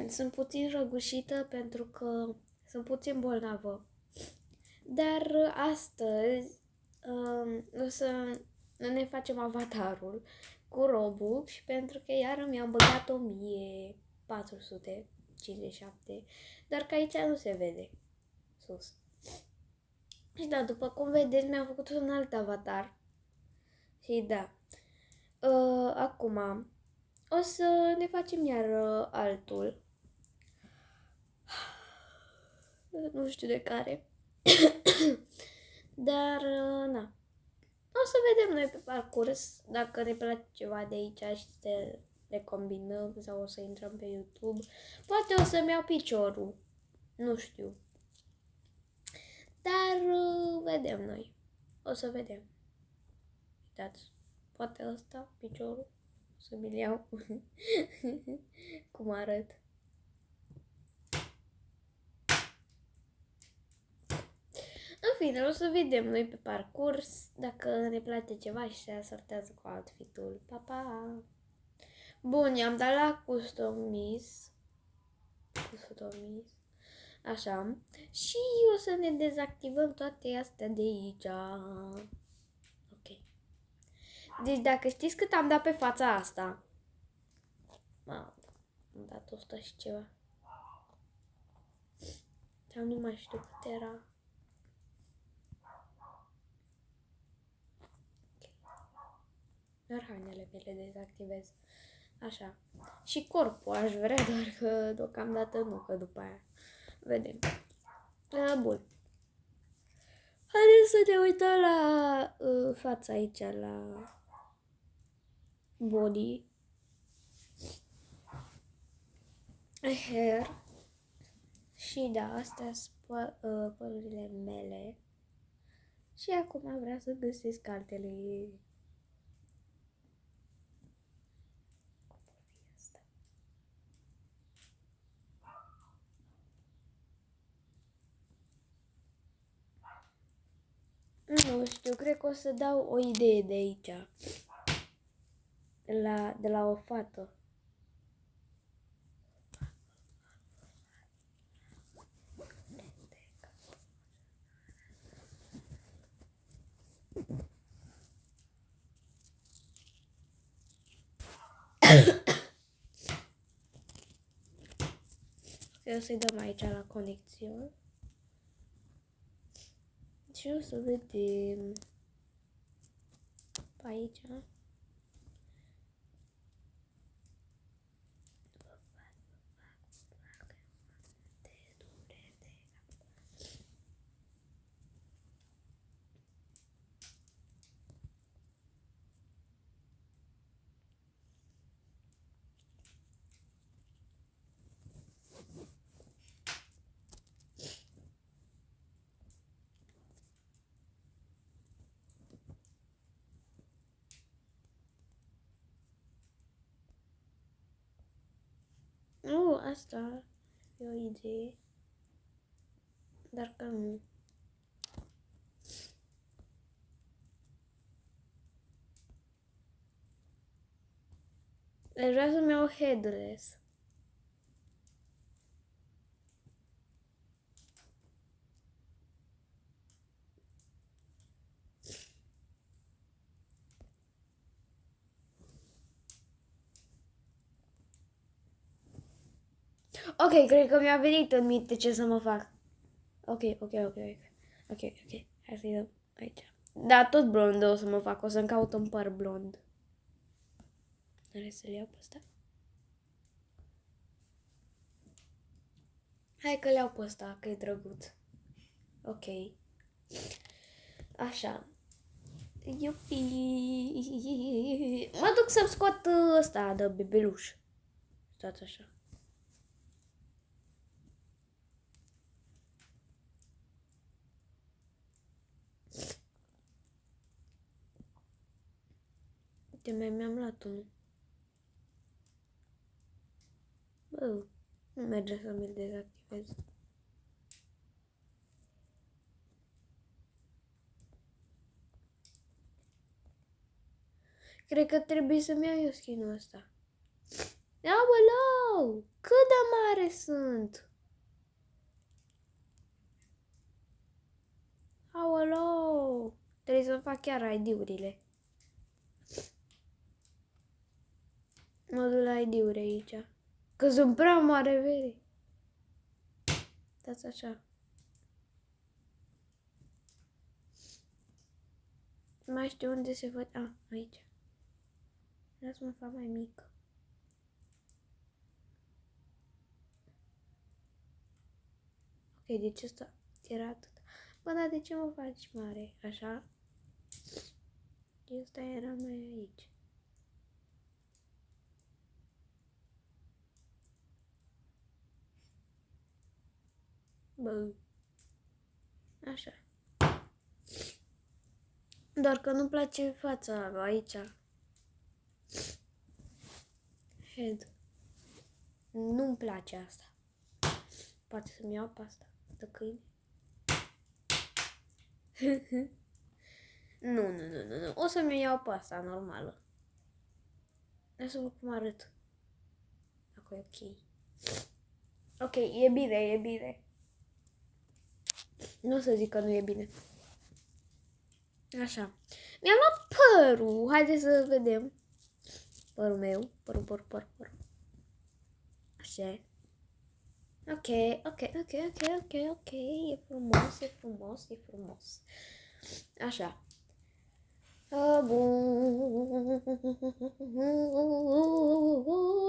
Sunt puțin răgușită pentru că sunt puțin bolnavă. Dar astăzi o să ne facem avatarul cu Robux pentru că iar mi-am băgat 1457, doar că aici nu se vede sus. Și da, după cum vedeți, mi-am făcut un alt avatar. Și da, acum o să ne facem iar altul. Nu știu de care. Dar, na. O să vedem noi pe parcurs dacă ne place ceva de aici și să le combinăm sau o să intrăm pe YouTube. Poate o să-mi iau piciorul. Nu știu. Dar vedem noi. O să vedem. Uitați. Poate ăsta, piciorul. O să mi-l iau. Cum arăt. În fine, o să vedem noi pe parcurs dacă ne place ceva și se asortează cu outfit-ul. Pa, pa! Bun, i-am dat la customize. Așa. Și o să ne dezactivăm toate astea de aici. Ok. Deci dacă știți cât am dat pe fața asta. Am dat 100 și ceva. Sau nu mai știu cât era. Doar hainele mele dezactivez. Așa. Și corpul aș vrea, doar că deocamdată nu, că după aia vedem. Bun. Haideți să ne uităm la fața aici, la body. Hair. Și da, astea sunt părurile mele. Și acum vreau să găsesc altele. Nu știu, cred că o să dau o idee de aici. De la o fată. Eu o să-i dăm aici la conexiune. Și o să vedem pe aici. Nu, asta e o idee. Dar că nu. Deci vreau să-mi iau headless. Ok, cred că mi-a venit în minte ce să mă fac. Ok. Hai să-i dăm aici. Da, tot blond o să mă fac. O să-mi caut un păr blond. Are să-l iau pe ăsta? Hai că-l iau pe ăsta, că e drăguț. Ok. Așa. Iupi. Mă duc să-mi scot ăsta de bebeluș. Stați așa. Uite, mi-am luat unul. Bă, nu merge să mi-l dezactivez. Cred că trebuie să-mi iau eu skin-ul ăsta. Aoleu! Cât de sunt? Aolou! Trebuie să fac chiar ID-urile. Mă duc la ID-uri aici. Că sunt prea mare, veri. Dați așa. Mai știu unde se văd. Aici. Vreau să mă fac mai mică. Ok, deci asta era atât. Bă, dar de ce mă faci mare? Așa? Asta era mai aici. Bă. Așa. Doar că nu-mi place fața aici. Head. Nu-mi place asta. Poate să-mi iau pe asta de câine. Nu. O să-mi iau pe asta normală. Hai să văd cum arăt. Ok. Ok, e bine. Nu o să zic că nu e bine. Așa. Mi-am luat părul. Haideți să vedem. Părul meu. Părul. Așa. Ok. E frumos. Așa. Bun.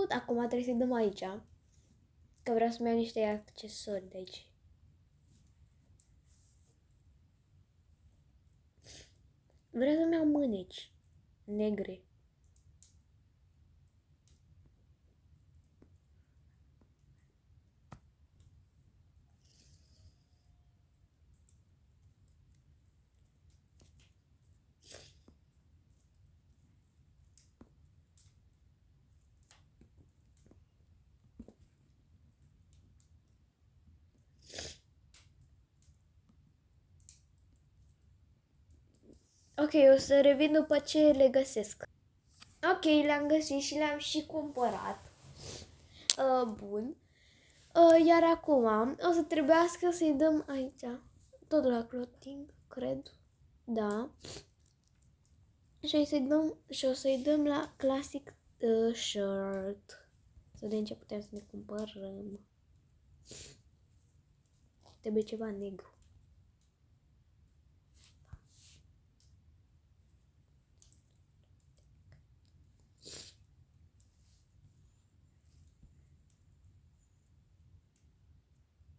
Acum trebuie să-i dăm aici. Că vreau să-mi iau niște accesori de aici. Vreau să-mi iau mâneci negre. Ok, o să revin după ce le găsesc. Ok, le-am găsit și le-am și cumpărat. Bun. Iar acum o să trebuiască să-i dăm aici. Tot la clothing, cred. Da. Și o să-i dăm la classic shirt. Să vedem ce putem să ne cumpărăm. Trebuie ceva negru.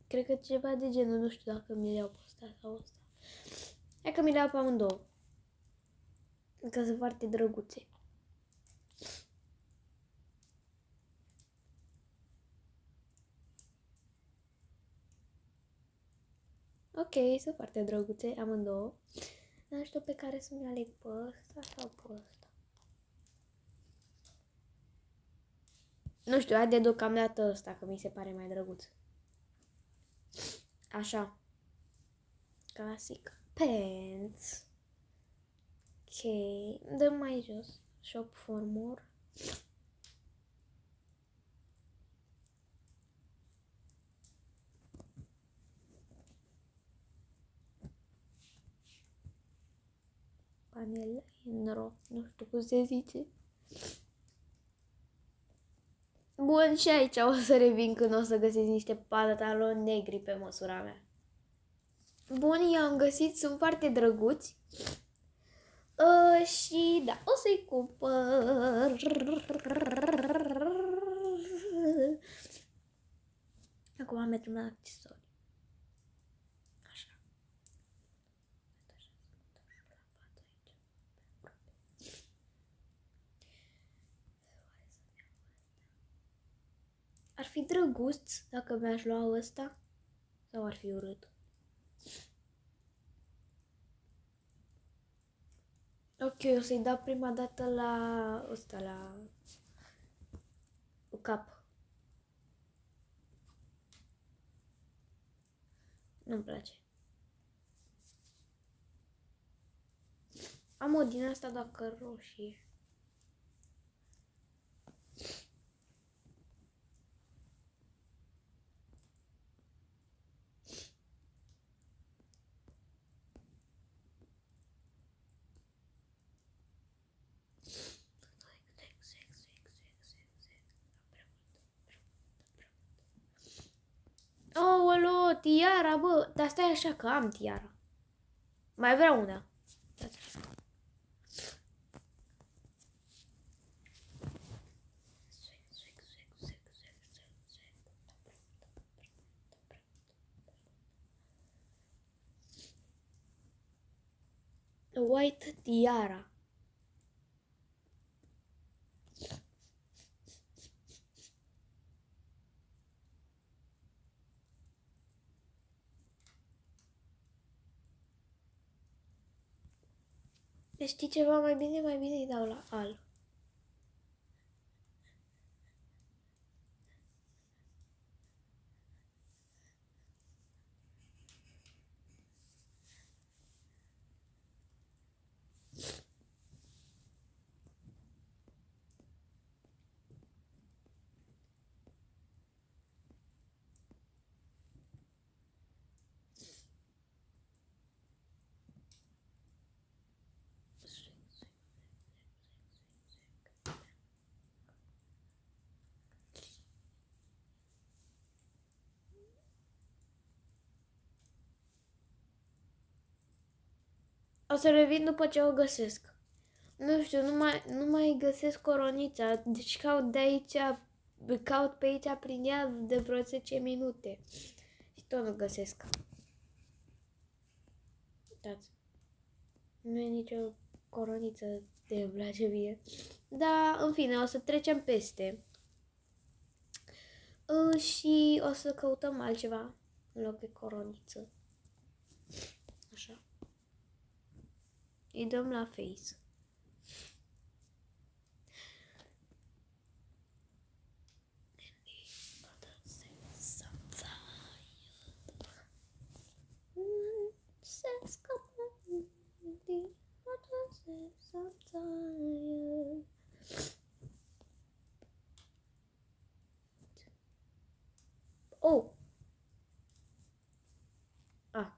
Cred că ceva de genul, nu știu dacă mi le iau pe ăsta sau ăsta. Hai că mi le iau pe amândouă. Că sunt foarte drăguțe. Ok, sunt foarte drăguțe amândouă. Nu știu pe care să-mi aleg, pe ăsta sau pe ăsta. Nu știu, hai de deocamdată ăsta, că mi se pare mai drăguț. Așa. Classic pants. Ok, dăm mai jos. Shop for more. Panel în ro, nu știu cum se zice. Bun, și aici o să revin când o să găsesc niște pantaloni negri pe măsura mea. Bun, i-am găsit, sunt foarte drăguți. Și da, o să-i cumpăr. Acum mergem la accesorii. Așa. Ar fi drăguț dacă mi-aș lua ăsta sau ar fi urât? Ok, o să-i dau prima dată la ăsta, la cap. Nu-mi place. Am o din asta, dacă roșie. tiara, bă, dar stai așa că am tiara. Mai vreau una. Stați așa. White tiara. Deci știi ceva mai bine îi dau la alb. O să revin după ce o găsesc. Nu știu, nu mai găsesc coronița. Deci caut pe aici prin ea de vreo 10 minute. Și tot nu găsesc. Uitați. Nu e nicio coroniță de îmi place mie. Dar, în fine, o să trecem peste. Și o să căutăm altceva în loc de coroniță. Așa. Îi dăm la face. Oh. Ah.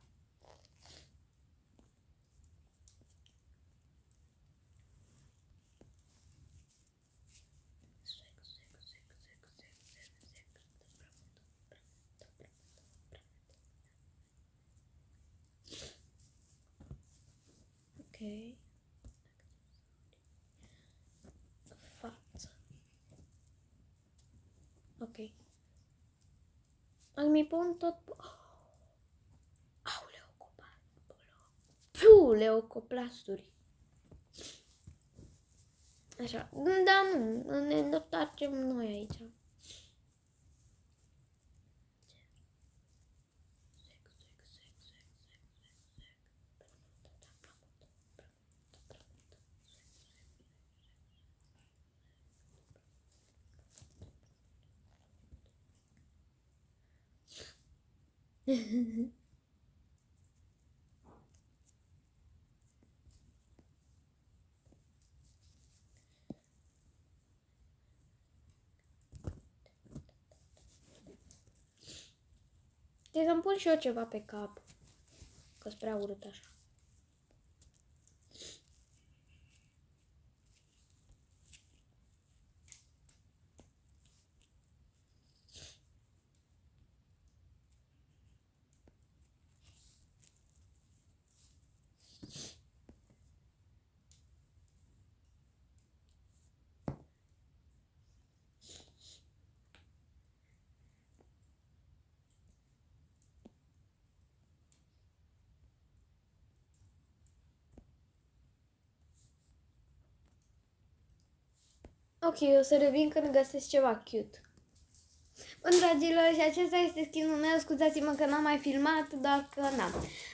Ok. Față. Ok. Îmi pun tot... Aoleu, copac. Piu, leucoplasturi. Așa. Da, nu. Ne întoarcem noi aici. Trebuie să-mi pun și eu ceva pe cap. Că-s prea urât așa. Ok, o să revin când găsesc ceva cute. Bun, dragilor, și acesta este skin-ul meu. Scuzați-mă că n-am mai filmat, doar că n-am.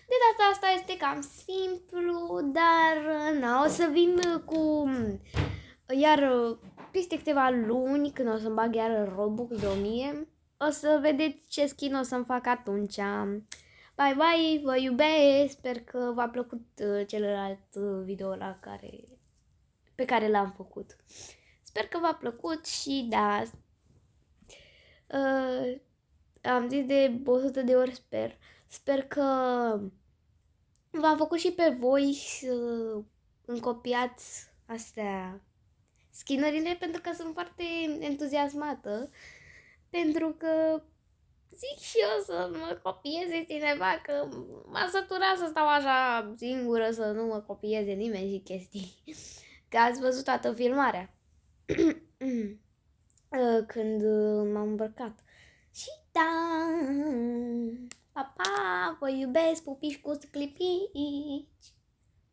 De data asta este cam simplu, dar na, o să vin cu... Iar peste câteva luni, când o să-mi bag iar Robux de 1000, o să vedeți ce skin o să-mi fac atunci. Bye, bye, vă iubesc, sper că v-a plăcut celălalt video pe care l-am făcut. Sper că v-a plăcut și da, am zis de 100 de ori sper. Sper că v-a făcut și pe voi să încopiați astea skinurile, pentru că sunt foarte entuziasmată, pentru că zic și eu să mă copieze cineva, că m-a săturat să stau așa singură, să nu mă copieze nimeni și chestii. Că ați văzut toată filmarea. Când m-am îmbrăcat. Și da, pa, pa, vă iubesc, pupiși cu clipici.